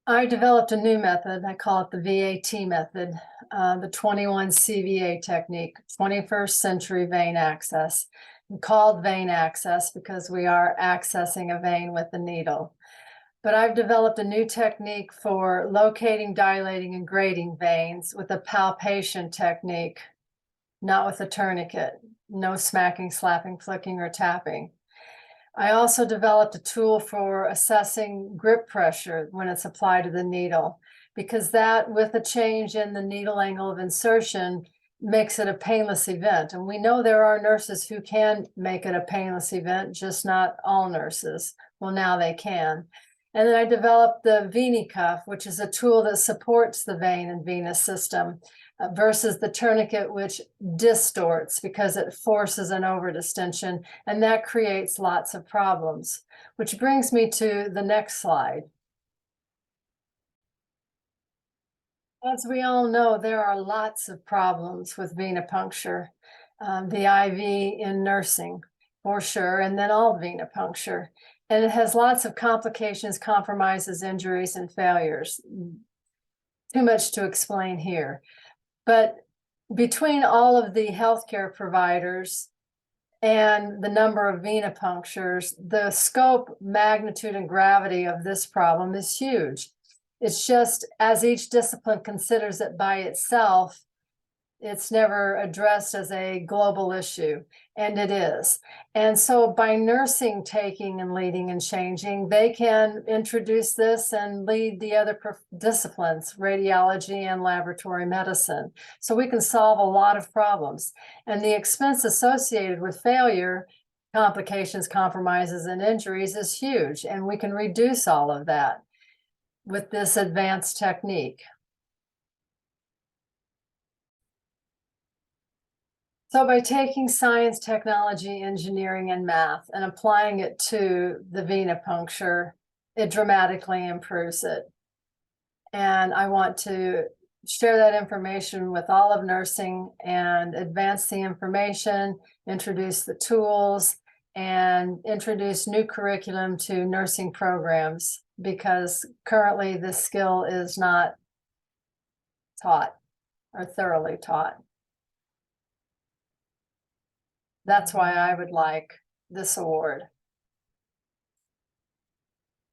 I developed a new method. I call it the VAT method, the 21 CVA technique, 21st century vein access. We called vein access because we are accessing a vein with the needle. But I've developed a new technique for locating, dilating, and grading veins with a palpation technique, not with a tourniquet. No smacking, slapping, flicking, or tapping. I also developed a tool for assessing grip pressure when it's applied to the needle, because that, with a change in the needle angle of insertion, makes it a painless event. And we know there are nurses who can make it a painless event, just not all nurses. Well, now they can. And then I developed the Venicuff, which is a tool that supports the vein and venous system versus the tourniquet, which distorts because it forces an overdistension, and that creates lots of problems. Which brings me to the next slide. As we all know, there are lots of problems with venipuncture, the IV in nursing for sure, and then all venipuncture. And it has lots of complications, compromises, injuries, and failures. Too much to explain here. But between all of the healthcare providers and the number of venipunctures, the scope, magnitude, and gravity of this problem is huge. It's just as each discipline considers it by itself, it's never addressed as a global issue, and it is. And so by nursing taking and leading and changing, they can introduce this and lead the other disciplines, radiology and laboratory medicine. So we can solve a lot of problems. And the expense associated with failure, complications, compromises, and injuries is huge. And we can reduce all of that with this advanced technique. So by taking science, technology, engineering, and math and applying it to the venipuncture, it dramatically improves it. And I want to share that information with all of nursing and advance the information, introduce the tools, and introduce new curriculum to nursing programs, because currently this skill is not taught or thoroughly taught. That's why I would like this award.